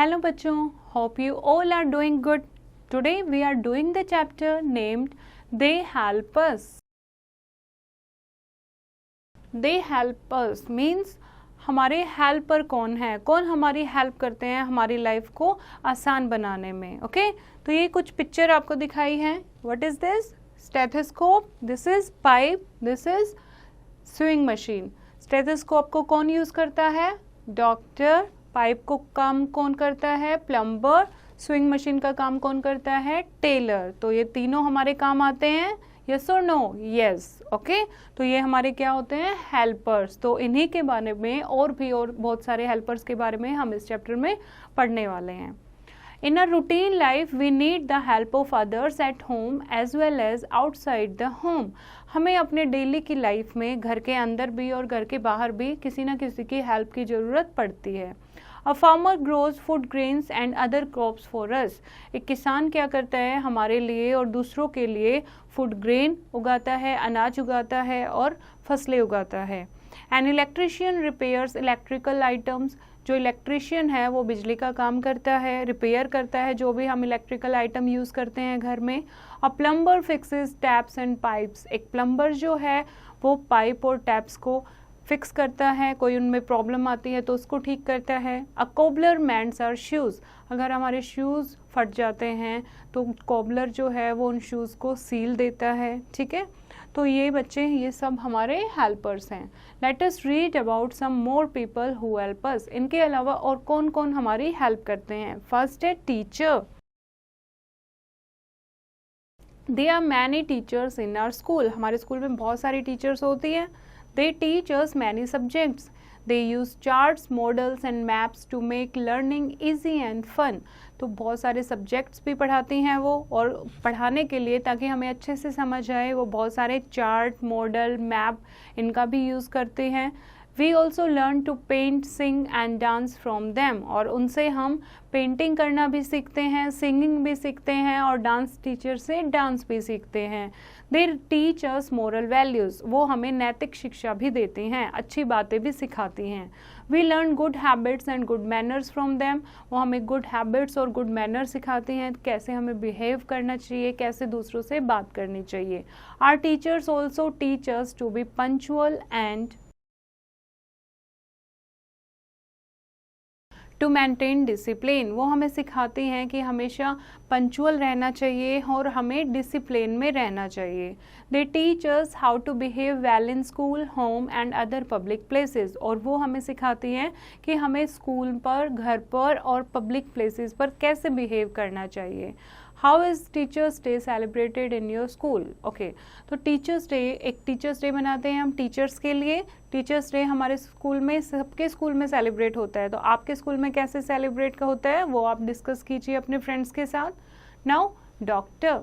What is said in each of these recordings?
Hello बच्चों, hope you all are doing good. Today we are doing the chapter named They Help Us. They help us means हमारे helper कौन है, कौन हमारी help करते हैं हमारी लाइफ को आसान बनाने में. ओके तो ये कुछ पिक्चर आपको दिखाई है. What is this? Stethoscope, this is pipe, this is swing machine. Stethoscope को कौन यूज करता है? डॉक्टर. पाइप को काम कौन करता है? प्लम्बर. स्विंग मशीन का काम कौन करता है? टेलर. तो ये तीनों हमारे काम आते हैं. यस और नो? यस. ओके तो ये हमारे क्या होते हैं? हेल्पर्स. तो इन्हीं के बारे में और बहुत सारे हेल्पर्स के बारे में हम इस चैप्टर में पढ़ने वाले हैं. In a routine life, we need the help of others at home as well as outside the home. हमें अपने डेली की लाइफ में घर के अंदर भी और घर के बाहर भी किसी न किसी की हेल्प की ज़रूरत पड़ती है. A farmer grows food grains and other crops for us. एक किसान क्या करता है हमारे लिए और दूसरों के लिए फूड ग्रेन उगाता है, अनाज उगाता है और फसलें उगाता है. An electrician repairs electrical items. जो इलेक्ट्रिशियन है वो बिजली का काम करता है, रिपेयर करता है जो भी हम इलेक्ट्रिकल आइटम यूज़ करते हैं घर में. A plumber fixes taps and pipes. एक प्लम्बर जो है वो पाइप और टैप्स को फिक्स करता है, कोई उनमें प्रॉब्लम आती है तो उसको ठीक करता है. अ कोबलर मेंड्स आवर शूज़. अगर हमारे शूज़ फट जाते हैं तो कोबलर जो है वो उन शूज़ को सील देता है. ठीक है तो ये बच्चे ये सब हमारे हेल्पर्स हैं. Let us read about some more people who help us. इनके अलावा और कौन कौन हमारी हेल्प करते हैं. फर्स्ट है teacher. They are many teachers in our school. हमारे स्कूल में बहुत सारी टीचर्स होती हैं. They teach us many subjects. They use charts, models and maps to make learning easy and fun. तो बहुत सारे सब्जेक्ट्स भी पढ़ाती हैं वो, और पढ़ाने के लिए ताकि हमें अच्छे से समझ आए वो बहुत सारे चार्ट, मॉडल, मैप इनका भी यूज़ करते हैं. We also learn to paint, sing and dance from them. और उनसे हम पेंटिंग करना भी सीखते हैं, सिंगिंग भी सीखते हैं और डांस टीचर से डांस भी सीखते हैं. They teach us moral values. वो हमें नैतिक शिक्षा भी देते हैं, अच्छी बातें भी सिखाती हैं. We learn good habits and good manners from them. वो हमें good habits और good manners सिखाती हैं, कैसे हमें behave करना चाहिए, कैसे दूसरों से बात करनी चाहिए. Our teachers also teach us to be punctual and to maintain discipline. वो हमें सिखाती हैं कि हमेशा पंचुअल रहना चाहिए और हमें डिसिप्लिन में रहना चाहिए. They teach us how to behave well in school, home and other public places. और वो हमें सिखाती हैं कि हमें स्कूल पर, घर पर और पब्लिक प्लेसेस पर कैसे बिहेव करना चाहिए. How is teachers day celebrated in your school. Okay तो टीचर्स डे, एक टीचर्स डे मनाते हैं हम टीचर्स के लिए. टीचर्स डे हमारे स्कूल में, सबके स्कूल में सेलिब्रेट होता है. तो आपके स्कूल में कैसे सेलिब्रेट का होता है वो आप डिस्कस कीजिए अपने फ्रेंड्स के साथ. Now doctor.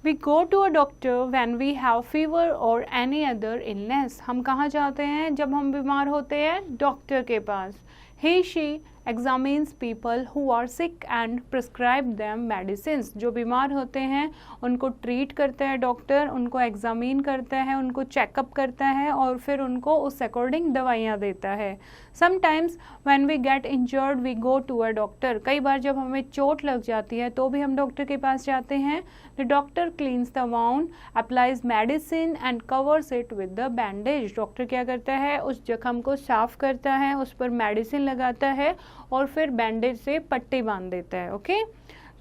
We go to a doctor when we have fever or any other illness. हम कहाँ जाते हैं जब हम बीमार होते हैं? डॉक्टर के पास. He, she examines people who are sick and prescribe them medicines. जो बीमार होते हैं उनको ट्रीट करता है डॉक्टर, उनको एग्जामिन करता है, उनको चेकअप करता है और फिर उनको उस अकॉर्डिंग दवाइयाँ देता है. Sometimes when we get injured we go to a doctor. कई बार जब हमें चोट लग जाती है तो भी हम डॉक्टर के पास जाते हैं. The doctor cleans the wound, applies medicine and covers it with the bandage. Doctor क्या करता है? उस जख्म को साफ करता है, उस पर मेडिसिन लगाता है और फिर बैंडेज से पट्टी बांध देता है. Okay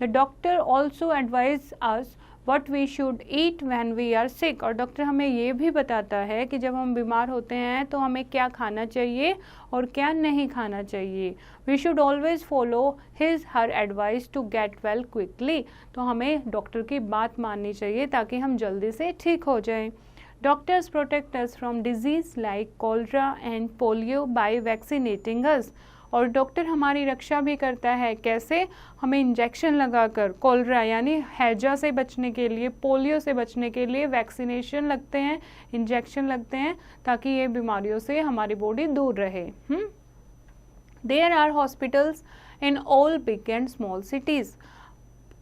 the doctor also advise us what we should eat when we are sick. और डॉक्टर हमें ये भी बताता है कि जब हम बीमार होते हैं तो हमें क्या खाना चाहिए और क्या नहीं खाना चाहिए. We should always follow his her advice to get well quickly. तो हमें डॉक्टर की बात माननी चाहिए ताकि हम जल्दी से ठीक हो जाएं. Doctors protect us from disease like cholera and polio by vaccinating us. और डॉक्टर हमारी रक्षा भी करता है. कैसे? हमें इंजेक्शन लगाकर, कोलरा यानी हैजा से बचने के लिए, पोलियो से बचने के लिए वैक्सीनेशन लगते हैं, इंजेक्शन लगते हैं ताकि ये बीमारियों से हमारी बॉडी दूर रहे. There are hospitals in all big and small cities.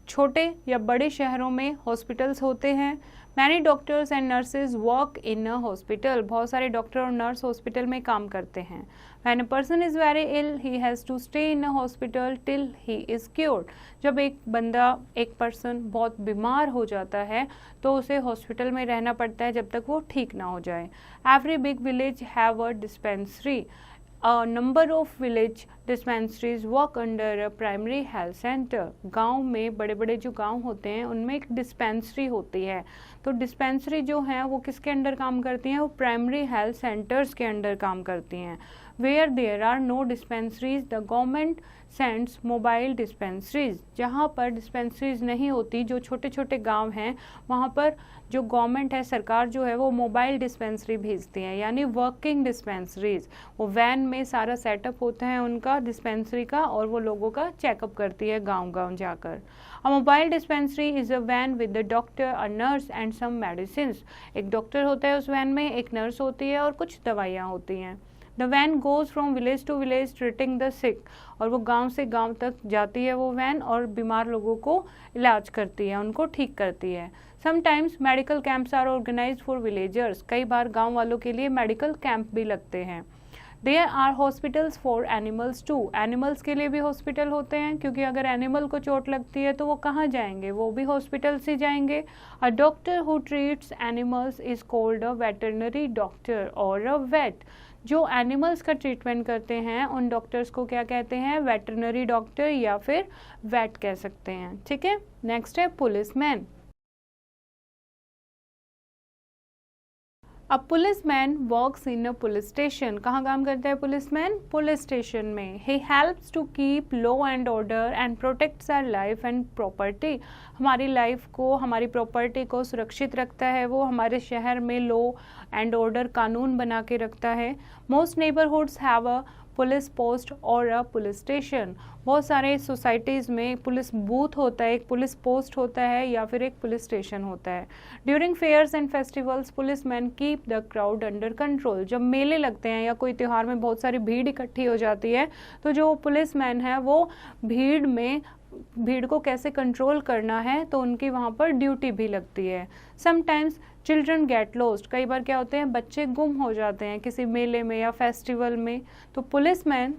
छोटे या बड़े शहरों में हॉस्पिटल्स होते हैं. Many doctors and nurses work in a hospital, बहुत सारे डॉक्टर और नर्स हॉस्पिटल में काम करते हैं। When a person is very ill, he has to stay in a hospital till he is cured. जब एक बंदा, एक पर्सन बहुत बीमार हो जाता है तो उसे हॉस्पिटल में रहना पड़ता है जब तक वो ठीक ना हो जाए। Every big village have a dispensary. A number of village dispensaries work under a primary health center. गांव में, बड़े बड़े जो गांव होते हैं उनमें एक डिस्पेंसरी होती है। तो डिस्पेंसरी जो है वो किसके अंडर काम करती हैं? वो प्राइमरी हेल्थ सेंटर्स के अंडर काम करती हैं। Where there are no dispensaries, the government sends mobile dispensaries. जहाँ पर डिस्पेंसरीज नहीं होती, जो छोटे छोटे गांव हैं, वहाँ पर जो गवर्नमेंट है, सरकार जो है, वो मोबाइल डिस्पेंसरी भेजती है, यानी वर्किंग डिस्पेंसरीज। वो वैन में सारा सेटअप होता है उनका डिस्पेंसरी का, और वो लोगों का चेकअप करती है गांव गांव जाकर। A mobile dispensary is a van with the doctor, a nurse and some medicines. एक डॉक्टर होता है उस वैन में, एक नर्स होती है और कुछ दवाइयाँ होती हैं। The van goes from village to village treating the sick. और वो गांव से गांव तक जाती है वो वैन, और बीमार लोगों को इलाज करती है, उनको ठीक करती है। Sometimes medical camps are organized for villagers. कई बार गांव वालों के लिए मेडिकल कैंप भी लगते हैं। There are hospitals for animals too. Animals के लिए भी हॉस्पिटल होते हैं, क्योंकि अगर एनिमल को चोट लगती है तो वो कहाँ जाएंगे? वो भी हॉस्पिटल से जाएंगे। A doctor who treats animals is called a veterinary doctor or a vet. जो एनिमल्स का ट्रीटमेंट करते हैं उन डॉक्टर्स को क्या कहते हैं? वेटरनरी डॉक्टर या फिर वेट कह सकते हैं। ठीक है, नेक्स्ट है पुलिसमैन। अब policeman works in a police station. कहाँ काम करता है पुलिसमैन? पुलिस स्टेशन में। He helps to keep law and order and protects our life and property. हमारी लाइफ को, हमारी प्रॉपर्टी को सुरक्षित रखता है वो, हमारे शहर में लॉ एंड ऑर्डर, कानून बना के रखता है। Most neighbourhoods have a police post और अ पुलिस स्टेशन। बहुत सारे सोसाइटीज़ में पुलिस बूथ होता है, एक पुलिस पोस्ट होता है या फिर एक पुलिस स्टेशन होता है। During fairs and festivals policeman keep the crowd under control. जब मेले लगते हैं या कोई त्यौहार में बहुत सारी भीड़ इकट्ठी हो जाती है तो जो पुलिसमैन है वो भीड़ को कैसे कंट्रोल करना है, तो उनकी वहाँ पर ड्यूटी भी लगती है। Sometimes children get lost. कई बार क्या होते हैं, बच्चे गुम हो जाते हैं किसी मेले में या फेस्टिवल में, तो policeman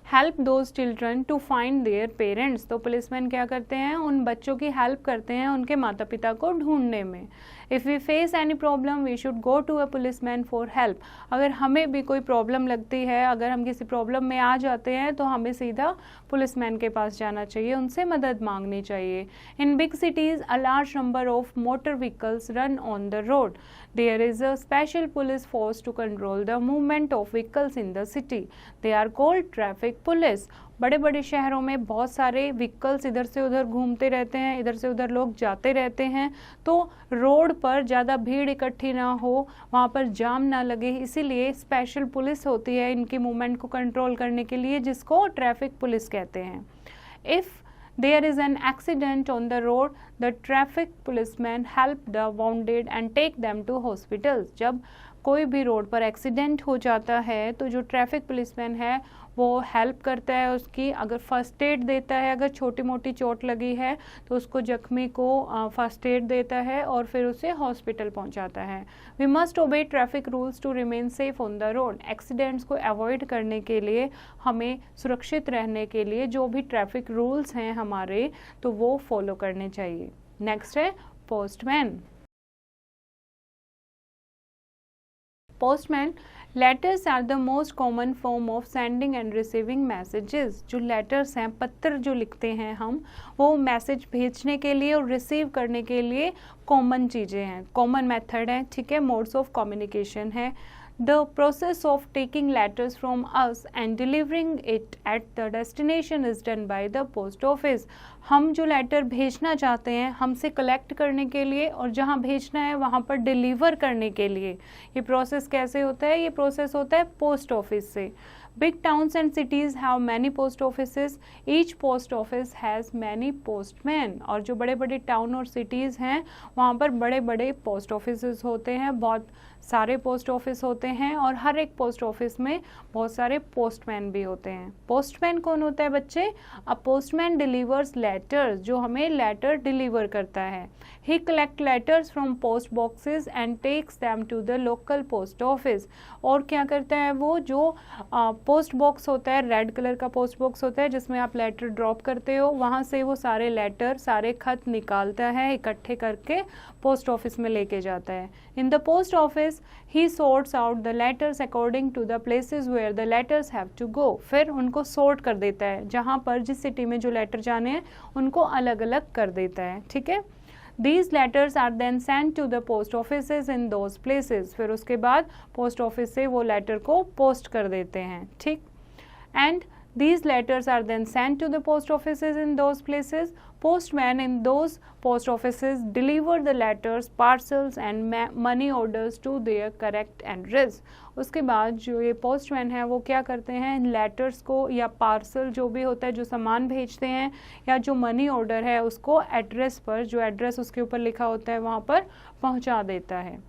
help those children to find their parents. तो पुलिसमैन क्या करते हैं? उन बच्चों की हेल्प करते हैं उनके माता पिता को ढूंढने में। If we face any problem we should go to a policeman for help. अगर हमें भी कोई प्रॉब्लम लगती है, अगर हम किसी प्रॉब्लम में आ जाते हैं तो हमें सीधा पुलिसमैन के पास जाना चाहिए, उनसे मदद मांगनी चाहिए। In big cities a large number of motor vehicles run on the road. There is a special police force to control the movement of vehicles in the city. They are called traffic police. बड़े बड़े शहरों में बहुत सारे vehicles इधर से उधर घूमते रहते हैं, इधर से उधर लोग जाते रहते हैं, तो रोड पर ज़्यादा भीड़ इकट्ठी ना हो, वहाँ पर जाम ना लगे, इसीलिए स्पेशल पुलिस होती है इनकी मूवमेंट को कंट्रोल करने के लिए, जिसको ट्रैफिक पुलिस कहते हैं। If there is an accident on the road, the traffic policemen help the wounded and take them to hospitals. जब कोई भी रोड पर एक्सीडेंट हो जाता है तो जो ट्रैफिक पुलिसमैन है वो हेल्प करता है उसकी, अगर फर्स्ट एड देता है, अगर छोटी मोटी चोट लगी है तो उसको जख्मी को फर्स्ट एड देता है और फिर उसे हॉस्पिटल पहुंचाता है। We must obey traffic rules to remain safe on the road. Accidents को अवॉइड करने के लिए, हमें सुरक्षित रहने के लिए जो भी ट्रैफिक रूल्स हैं हमारे, तो वो फॉलो करने चाहिए। नेक्स्ट है postman. Postman letters are the most common form of sending and receiving messages. जो लेटर्स हैं, पत्र जो लिखते हैं हम, वो मैसेज भेजने के लिए और रिसीव करने के लिए कॉमन चीज़ें हैं, कॉमन मेथड है। ठीक है, मोड्स ऑफ कम्युनिकेशन है। The process of taking letters from us and delivering it at the destination is done by the post office. हम जो लेटर भेजना चाहते हैं हमसे कलेक्ट करने के लिए और जहाँ भेजना है वहाँ पर डिलीवर करने के लिए, ये प्रोसेस कैसे होता है? ये प्रोसेस होता है पोस्ट ऑफिस से। Big towns and cities have many post offices. Each post office has many postmen. और जो बड़े बड़े टाउन और सिटीज़ हैं वहाँ पर बड़े बड़े पोस्ट ऑफिसेस होते हैं, बहुत सारे पोस्ट ऑफिस होते हैं और हर एक पोस्ट ऑफिस में बहुत सारे पोस्टमैन भी होते हैं। पोस्टमैन कौन होता है बच्चे? अ पोस्टमैन डिलीवर्स लेटर्स, जो हमें लेटर डिलीवर करता है। He collect letters from post boxes and takes them to the local post office. और क्या करता है वो, जो पोस्ट बॉक्स होता है, रेड कलर का पोस्ट बॉक्स होता है जिसमें आप लेटर ड्रॉप करते हो, वहाँ से वो सारे लेटर, सारे खत निकालता है, इकट्ठे करके पोस्ट ऑफिस में लेके जाता है। In the post office he sorts out the letters according to the places where the letters have to go। फिर उनको सॉर्ट कर देता है, जहाँ पर जिस सिटी में जो लेटर जाने हैं उनको अलग अलग कर देता है, ठीक है। These letters are then sent to the post offices in those places। फिर उसके बाद पोस्ट ऑफिस से वो लेटर को पोस्ट कर देते हैं, ठीक। And these letters are then sent to the post offices in those places। Postmen in those post offices deliver the letters, parcels and money orders to their correct address। उसके बाद जो ये postman है वो क्या करते हैं, लेटर्स को या पार्सल जो भी होता है, जो सामान भेजते हैं, या जो मनी ऑर्डर है उसको एड्रेस पर, जो एड्रेस उसके ऊपर लिखा होता है वहाँ पर पहुँचा देता है।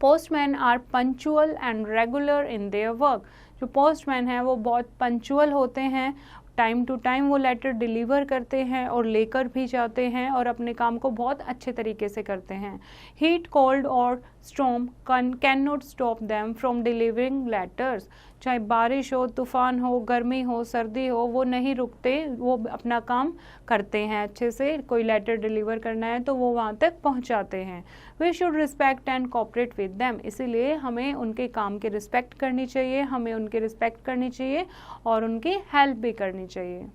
Postman are punctual and regular in their work. जो पोस्टमैन है वो बहुत पंचुअल होते हैं, टाइम टू टाइम वो लेटर डिलीवर करते हैं और लेकर भी जाते हैं और अपने काम को बहुत अच्छे तरीके से करते हैं। हीट, कोल्ड और storm can not stop them from delivering letters. चाहे बारिश हो, तूफान हो, गर्मी हो, सर्दी हो, वो नहीं रुकते, वो अपना काम करते हैं अच्छे से। कोई लेटर डिलीवर करना है तो वो वहाँ तक पहुँचाते हैं। We should respect and cooperate with them. इसीलिए हमें उनके काम की रिस्पेक्ट करनी चाहिए, हमें उनकी रिस्पेक्ट करनी चाहिए और उनकी हेल्प भी करनी चाहिए।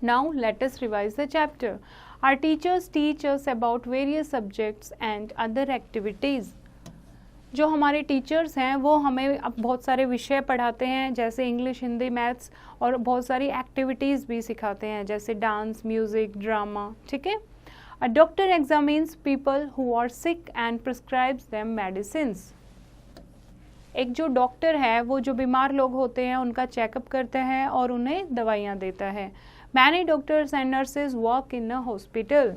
Now let us revise the chapter. Our teachers teach us about various subjects and other activities। जो हमारे टीचर्स हैं वो हमें अब बहुत सारे विषय पढ़ाते हैं, जैसे इंग्लिश, हिंदी, मैथ्स, और बहुत सारी एक्टिविटीज़ भी सिखाते हैं, जैसे डांस, म्यूज़िक, ड्रामा, ठीक है। A doctor examines people who are sick and prescribes them medicines. एक जो डॉक्टर है वो जो बीमार लोग होते हैं उनका चेकअप करता है और उन्हें दवाइयाँ देता है। Many doctors and nurses work in a hospital.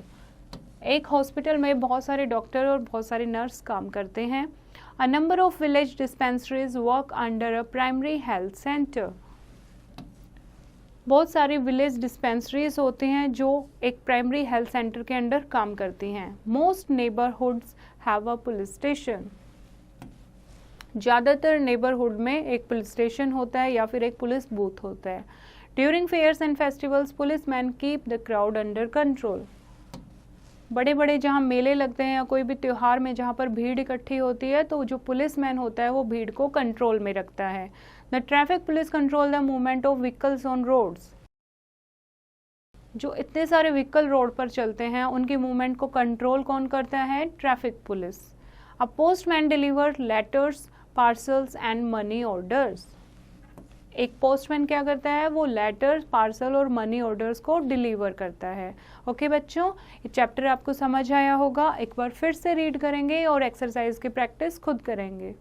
एक हॉस्पिटल में बहुत सारे डॉक्टर और बहुत सारे नर्स काम करते हैं। A number of village dispensaries work under a primary health center। बहुत सारी विलेज डिस्पेंसरीज होती हैं जो एक प्राइमरी हेल्थ सेंटर के अंडर काम करती हैं। Most neighborhoods have a police station। ज़्यादातर नेबरहुड में एक पुलिस स्टेशन होता है या फिर एक पुलिस बूथ होता है। During fairs and festivals, policemen keep the crowd under control। बड़े बड़े जहाँ मेले लगते हैं या कोई भी त्यौहार में जहाँ पर भीड़ इकट्ठी होती है तो जो पुलिसमैन होता है वो भीड़ को कंट्रोल में रखता है। The traffic police control the movement of vehicles on roads. जो इतने सारे व्हीकल रोड पर चलते हैं उनकी मूवमेंट को कंट्रोल कौन करता है? Traffic police. A postman deliver letters, parcels and money orders. एक पोस्टमैन क्या करता है? वो लेटर्स, पार्सल और मनी ऑर्डर्स को डिलीवर करता है। ओके बच्चों, ये चैप्टर आपको समझ आया होगा। एक बार फिर से रीड करेंगे और एक्सरसाइज की प्रैक्टिस खुद करेंगे।